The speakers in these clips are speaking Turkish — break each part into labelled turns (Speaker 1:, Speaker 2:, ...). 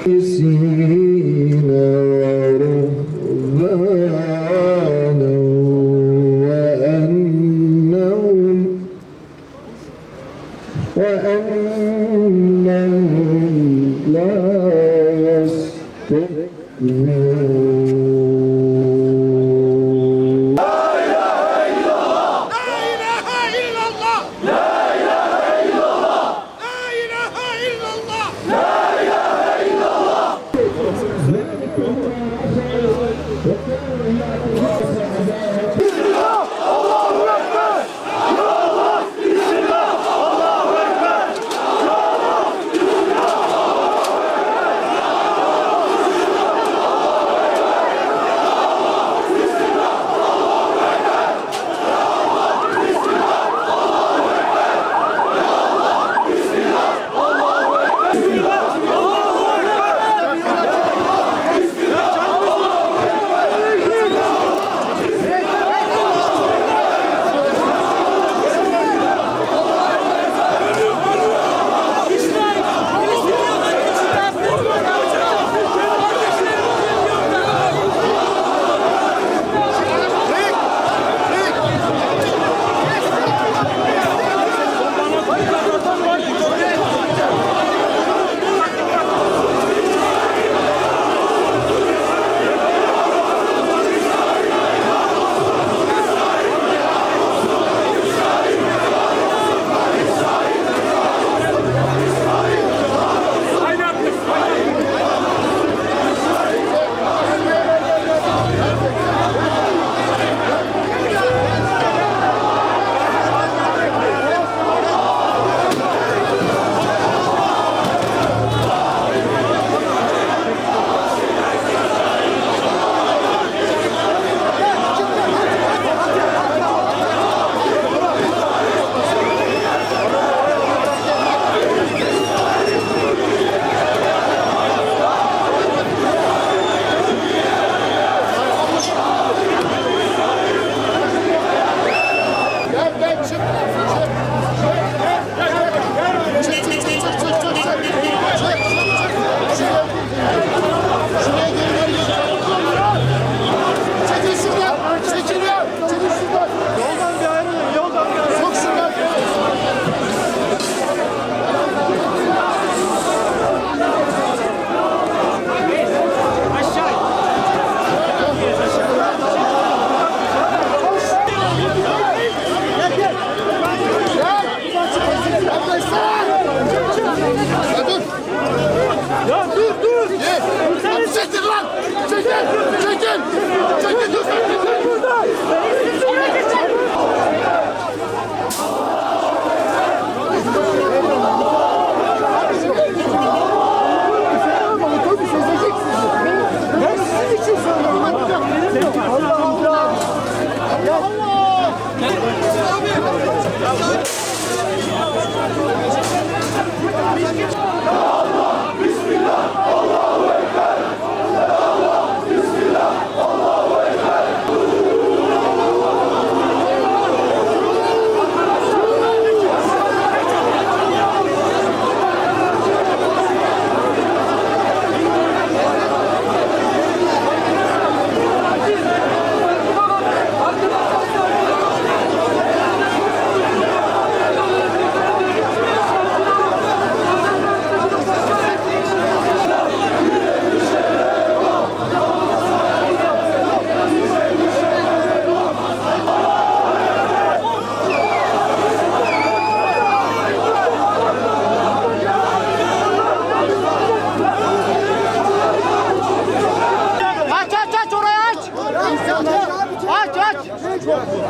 Speaker 1: قسيسين ورهبانا وأنهم لا يستكبرون.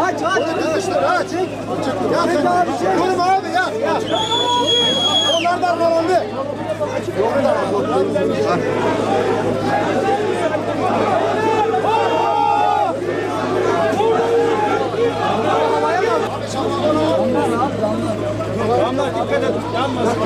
Speaker 2: Aç arkadaşlar aç. Oğlum abi ya. Onlar da aralandı. Damla dikkat et. Yanmasın.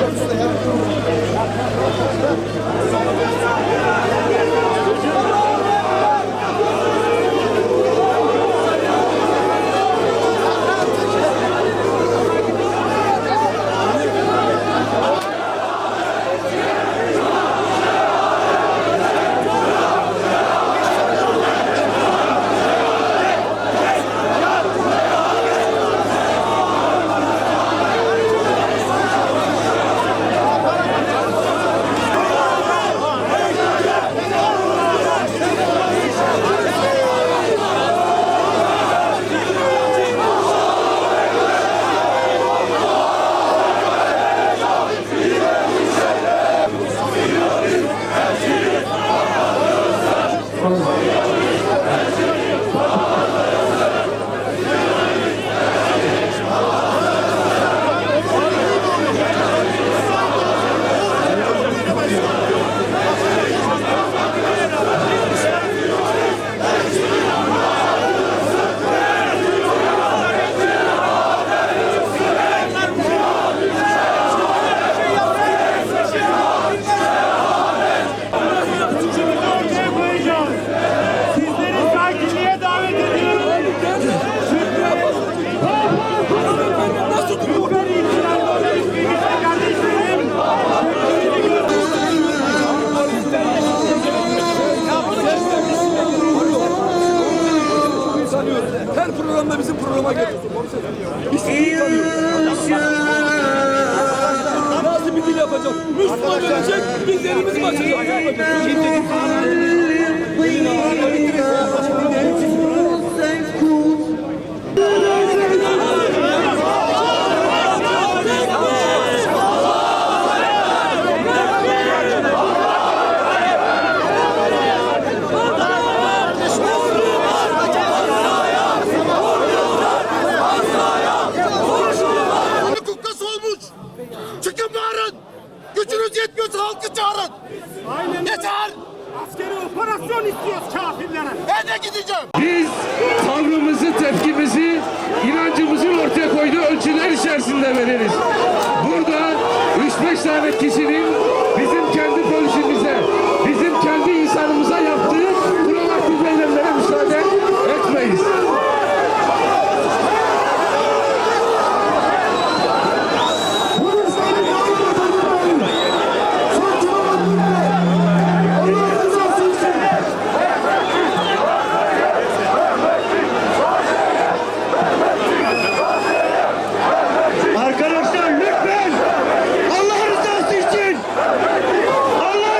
Speaker 3: Ortaya koyacağız. Sizleri sakinliğe davet ediyorum. Süper itirafı olan kıymetli kardeşlerim.
Speaker 4: Her programda bizim programa geliyorsun. Nasıl bir dil yapacak? Müslüman ölecek, biz elimizi mi açacağız?
Speaker 2: Kuklası olmuş. Çıkın bağırın. Gücünüz yetmiyorsa halkı çağırın. Yeter.
Speaker 3: Askeri operasyon istiyoruz kafirlere.
Speaker 2: Nereye gideceğim?
Speaker 5: Biz tavrımızı, tepkimizi, inancımızın ortaya koyduğu ölçüler içerisinde veririz. Burada 3-5 tane kişinin bizim kendi polisimize, bizim kendi insanımıza yaptığı provokatif eylemlere müsaade etmeyiz.
Speaker 6: Arkadaşlar lütfen Allah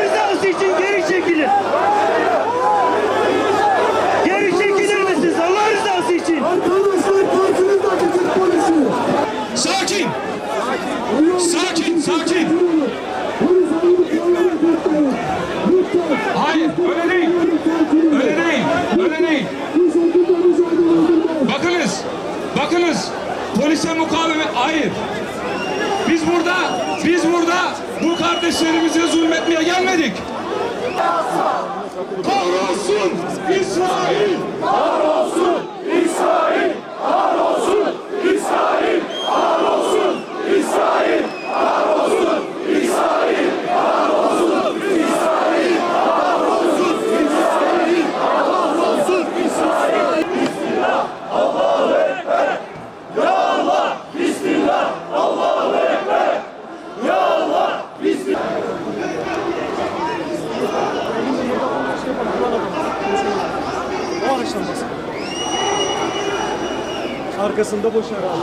Speaker 6: rızası için geri çekilin. Geri çekilir misiniz Allah rızası için?
Speaker 1: Arkadaşlar karşınızdaki Türk polisi.
Speaker 5: Sakin! Sakin, sakin!
Speaker 1: Polis ayrılıklarına bekleyin. Lütfen.
Speaker 5: Hayır, öyle değil. Öyle değil, öyle değil.
Speaker 1: Bu şekilde mücadele edilmez.
Speaker 5: Bakınız, polise mukavemet, hayır. Biz burada bu kardeşlerimize zulmetmeye gelmedik. Kahrolsun İsrail! Kahrolsun İsrail! Kahrolsun İsrail! Kahrolsun İsrail! Kahrolsun İsrail! Kahrolsun İsrail! Kahrolsun İsrail! Kahrolsun İsrail! Bismillah! Allahu Ekber! Ya Allah! Bismillah! Allahu Ekber! Ya Allah! Bismillah!
Speaker 2: Arkasında boş arazi.